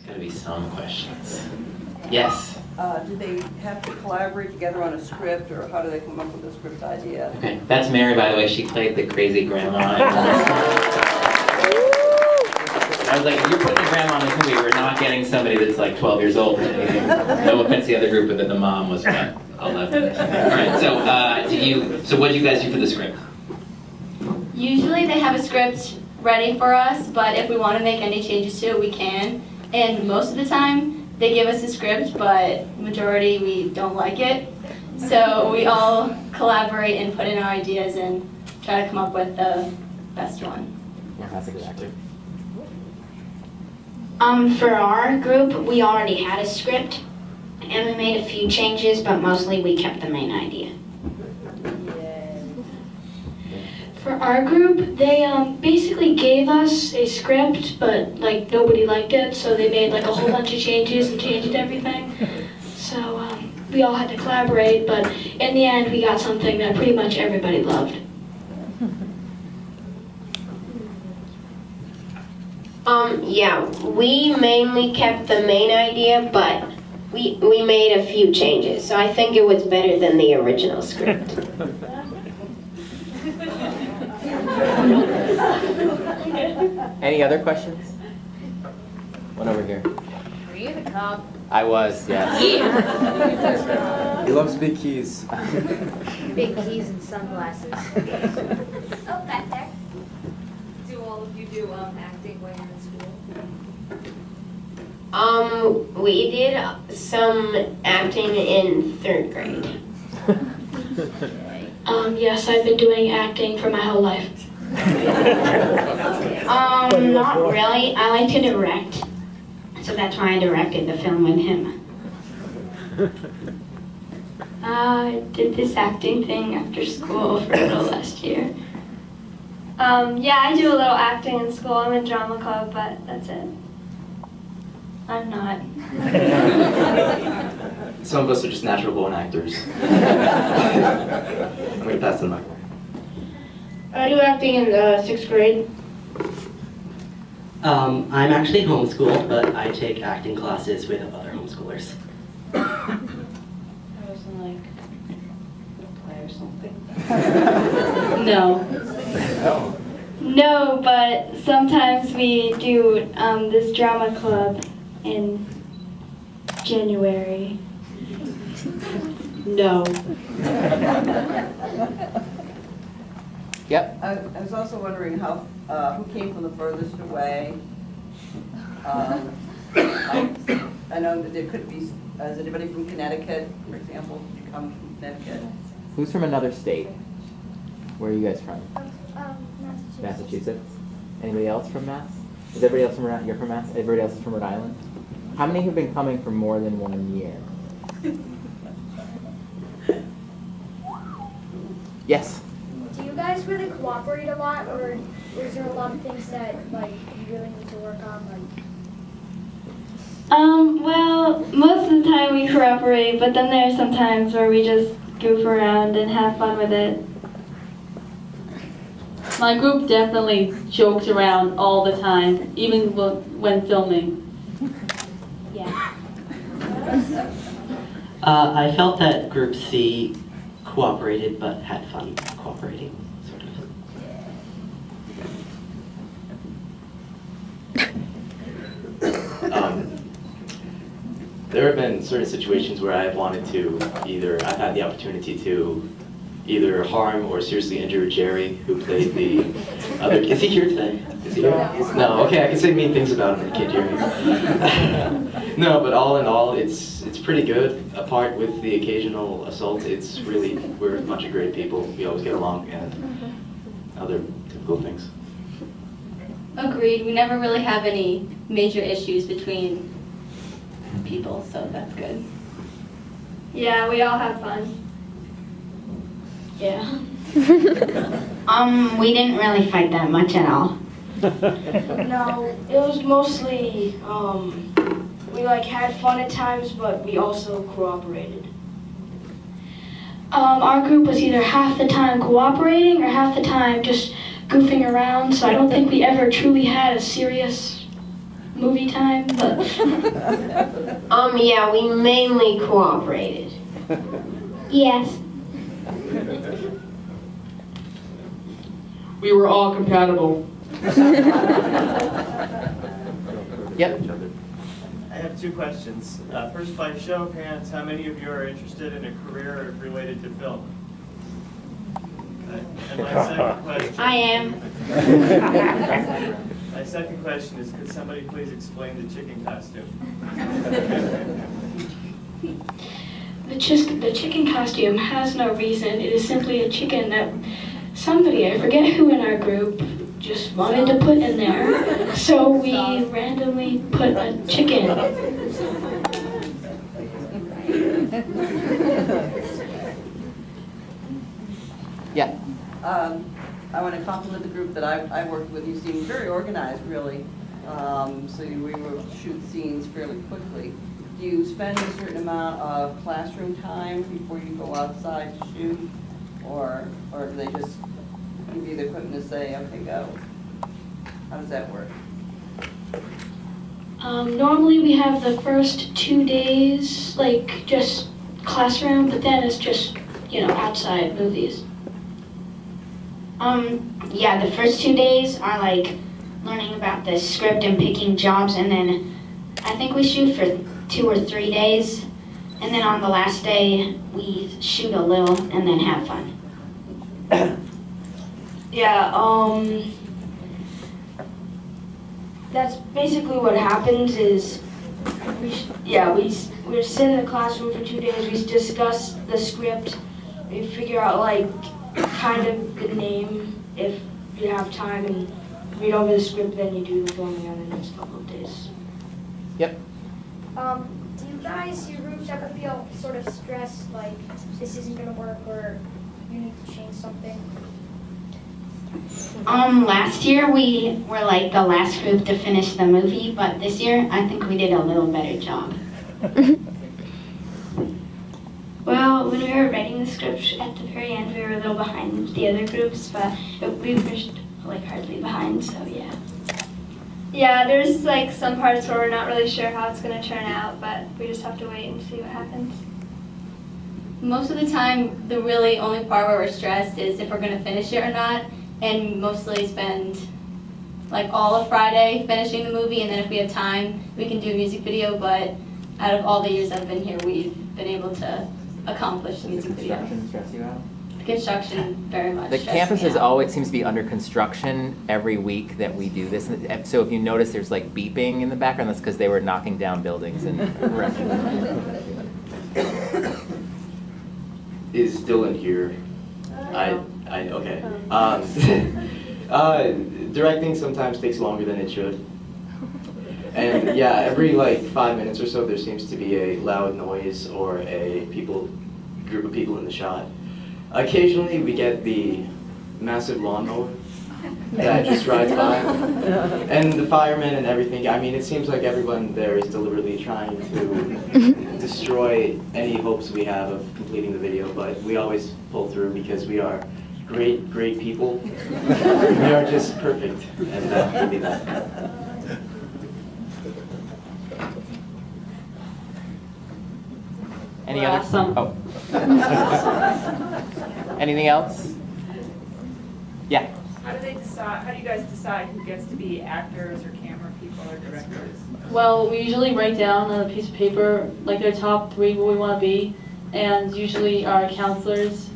gotta be some questions. Yes? Do they have to collaborate together on a script, or how do they come up with a script idea? Okay, that's Mary, by the way. She played the crazy grandma. I was like, you're putting a grandma in this movie, we're not getting somebody that's like 12 years old or anything. No offense to the other group, but then the mom was what, 11. Alright, so what did you guys do for the script? Usually they have a script ready for us, but if we want to make any changes to it, we can. And most of the time, they give us a script, but majority we don't like it. So we all collaborate and put in our ideas and try to come up with the best one. Yeah, that's exactly. For our group, we already had a script, and we made a few changes, but mostly we kept the main idea. For our group, they basically gave us a script, but like nobody liked it, so they made like a whole bunch of changes and changed everything. So we all had to collaborate, but in the end, we got something that pretty much everybody loved. Yeah, we mainly kept the main idea, but we made a few changes, so I think it was better than the original script. Any other questions? One over here. Were you the cop? I was, yes. Yeah. He loves big keys. Big keys and sunglasses. Oh, back there. Do all of you do acting when you're in school? We did some acting in 3rd grade. Yes, I've been doing acting for my whole life. Not really. I like to direct, so that's why I directed the film with him. I did this acting thing after school for a little last year. Yeah, I do a little acting in school. I'm in drama club, but that's it. I'm not. Some of us are just natural born actors. I'm going to pass the mic. I do acting in 6th grade. I'm actually homeschooled, but I take acting classes with other homeschoolers. I was in like a play or something. No. No, but sometimes we do this drama club in January. No. Yep. I was also wondering how who came from the furthest away. I know that there could be. Is anybody from Connecticut, for example? Did you come from Connecticut? Who's from another state? Where are you guys from? Massachusetts. Massachusetts. Anybody else from Mass? Is everybody else from You're from Mass? Everybody else is from Rhode Island? How many have been coming for more than 1 year? Yes. Do you guys really cooperate a lot, or is there a lot of things that like you really need to work on? Well, most of the time we cooperate, but then there are some times where we just goof around and have fun with it. My group definitely jokes around all the time, even when filming. Yeah. I felt that Group C cooperated, but had fun cooperating, sort of. There have been certain situations where I've wanted to I've had the opportunity to either harm or seriously injure Jerry, who played the other. Is he here today? Is he here? No. Okay, I can say mean things about him, kid Jerry. No, but all in all, it's pretty good. Apart with the occasional assault, we're a bunch of great people. We always get along, and other typical things. Agreed. We never really have any major issues between people, so that's good. Yeah, we all have fun. Yeah. We didn't really fight that much at all. No, it was mostly, we like had fun at times, but we also cooperated. Our group was either half the time cooperating or half the time just goofing around, so I don't think we ever truly had a serious movie time, but Yeah, we mainly cooperated. yes. We were all compatible. Yep. I have two questions. First, by show of hands, how many of you are interested in a career related to film? And my second question. I am. My second question is, could somebody please explain the chicken costume? The chicken costume has no reason. It is simply a chicken that somebody, I forget who in our group, just wanted to put in there. So we randomly put a chicken. Yeah. I want to compliment the group that I worked with. You seem very organized, really. So we were shoot scenes fairly quickly. Do you spend a certain amount of classroom time before you go outside to shoot? Or do they just give you the equipment to say, okay, go? How does that work? Normally we have the first 2 days, like just classroom, but then it's just, outside movies. Yeah, the first 2 days are like learning about the script and picking jobs, and then I think we shoot for 2 or 3 days, and then on the last day we shoot a little and then have fun. Yeah, that's basically what happens is, we sit in the classroom for 2 days, we discuss the script, we figure out like kind of the name if you have time, and read over the script, then you do the filming on the next couple of days. Yep. Do you guys, your groups ever feel sort of stressed, like this isn't going to work or you need to change something? Last year we were like the last group to finish the movie, but this year I think we did a little better job. Well, when we were writing the script at the very end, we were a little behind the other groups, but we were like hardly behind, so yeah. Yeah, there's like some parts where we're not really sure how it's going to turn out, but we just have to wait and see what happens. Most of the time, the really only part where we're stressed is if we're going to finish it or not, and mostly spend like all of Friday finishing the movie, and then if we have time, we can do a music video, but out of all the years I've been here, we've been able to accomplish the music video. Construction stress you out? The construction very much. The campus is always seems to be under construction every week that we do this. So if you notice there's like beeping in the background, that's because they were knocking down buildings and Is Dylan here? Okay. Directing sometimes takes longer than it should. And yeah, every like 5 minutes or so there seems to be a loud noise or a group of people in the shot. Occasionally we get the massive lawnmower that just rides by. And the firemen and everything. I mean, it seems like everyone there is deliberately trying to destroy any hopes we have of completing the video, but we always pull through because we are great, great people. We are just perfect, and that will be that. Any other? Oh. Anything else? Yeah. How do you guys decide who gets to be actors or camera people or directors? Well, we usually write down on a piece of paper like their top 3 what we want to be, and usually our counselors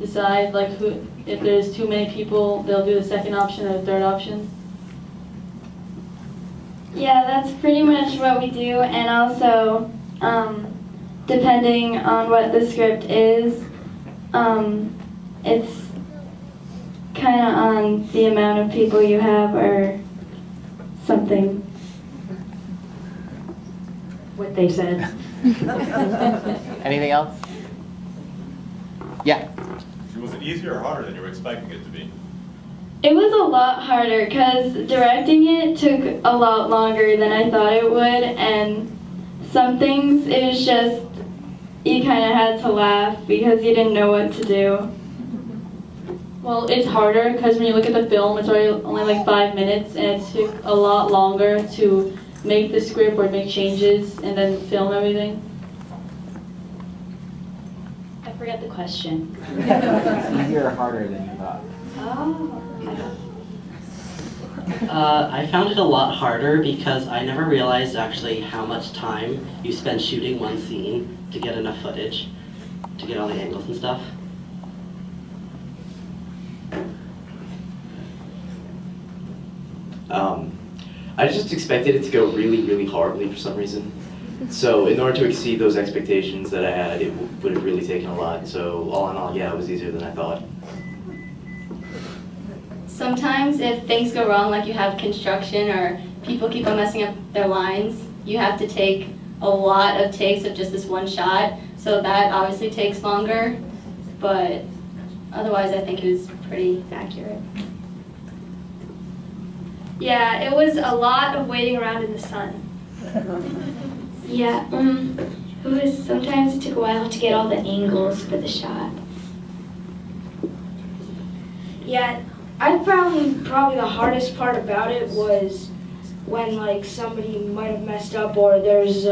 decide like who. If there's too many people, they'll do the second option or the third option. Yeah, that's pretty much what we do, and also depending on what the script is, it's kind of on the amount of people you have or something. What they said. Anything else? Yeah. Was it easier or harder than you were expecting it to be? It was a lot harder because directing it took a lot longer than I thought it would, and some things it was just, you kind of had to laugh because you didn't know what to do. Well, it's harder because when you look at the film, it's only like 5 minutes, and it took a lot longer to make the script or make changes and then film everything? I forgot the question. Easier or harder than you thought? I found it a lot harder because I never realized actually how much time you spend shooting one scene to get enough footage, to get all the angles and stuff. I just expected it to go really, really horribly for some reason. So in order to exceed those expectations that I had, it would have really taken a lot. So all in all, yeah, it was easier than I thought. Sometimes if things go wrong, like you have construction or people keep on messing up their lines, you have to take a lot of takes of just this one shot. So that obviously takes longer, but otherwise I think it was pretty accurate. Yeah, it was a lot of waiting around in the sun. Yeah, sometimes it took a while to get all the angles for the shot. Yeah, I found probably the hardest part about it was when like somebody might have messed up or there's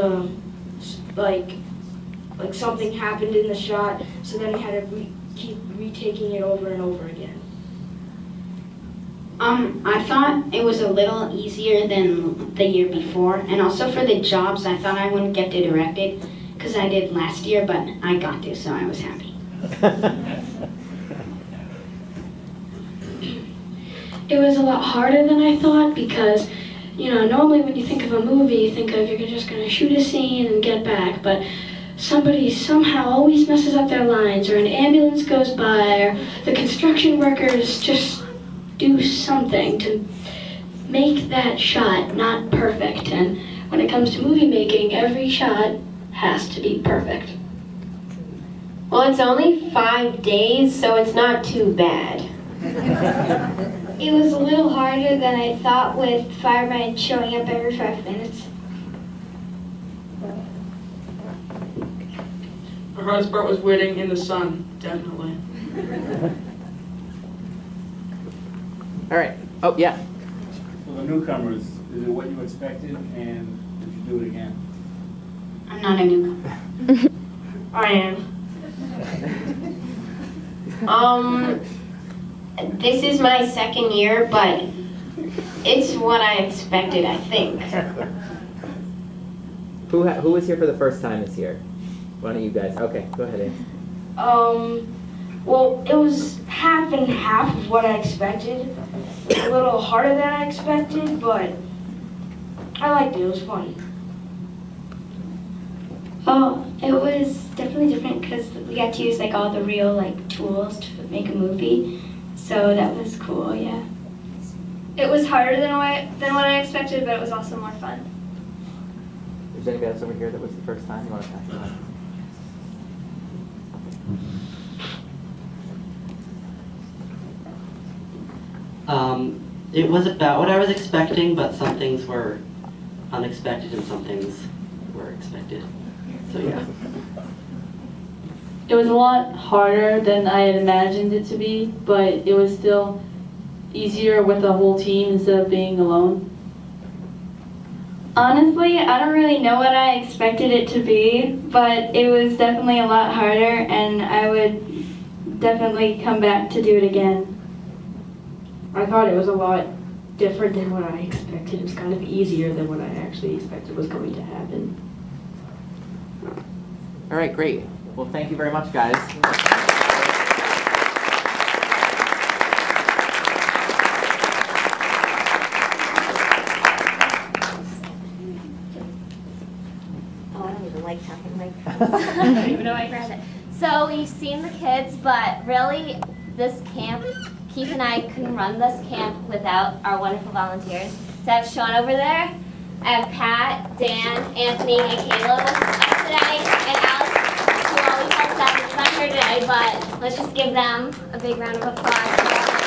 like something happened in the shot, so then we had to keep retaking it over and over again. I thought it was a little easier than the year before, and also for the jobs, I thought I wouldn't get to direct it because I did last year, but I got to, so I was happy. It was a lot harder than I thought because, you know, normally when you think of a movie, you think of you're just going to shoot a scene and get back, but somebody somehow always messes up their lines, or an ambulance goes by, or the construction workers just do something to make that shot not perfect. And when it comes to movie making, every shot has to be perfect. Well, it's only 5 days, so it's not too bad. It was a little harder than I thought with firemen showing up every 5 minutes. The hardest part was waiting in the sun, definitely. All right. Oh, yeah. For the newcomers, is it what you expected, and did you do it again? I'm not a newcomer. I am. This is my second year, but it's what I expected, I think. Who was here for the first time this year? One of you guys. Okay, go ahead, Anne. Well, it was half and half of what I expected. A little harder than I expected, but I liked it. It was fun. Oh, it was definitely different because we got to use like all the real like tools to make a movie. So that was cool, yeah. It was harder than what I expected, but it was also more fun. Is there anybody else over here that was the first time? You want to pass it on? It was about what I was expecting, but some things were unexpected and some things were expected. So yeah. It was a lot harder than I had imagined it to be, but it was still easier with a whole team instead of being alone. Honestly, I don't really know what I expected it to be, but it was definitely a lot harder, and I would definitely come back to do it again. I thought it was a lot different than what I expected. It was kind of easier than what I actually expected was going to happen. All right, great. Well, thank you very much, guys. Like talking like this. I don't even know why I grabbed it. So you've seen the kids, but really this camp, Keith and I couldn't run this camp without our wonderful volunteers. So I have Sean over there, I have Pat, Dan, Anthony, and Caleb with us today, and Alex, who always helps out. It's not here today, but let's just give them a big round of applause.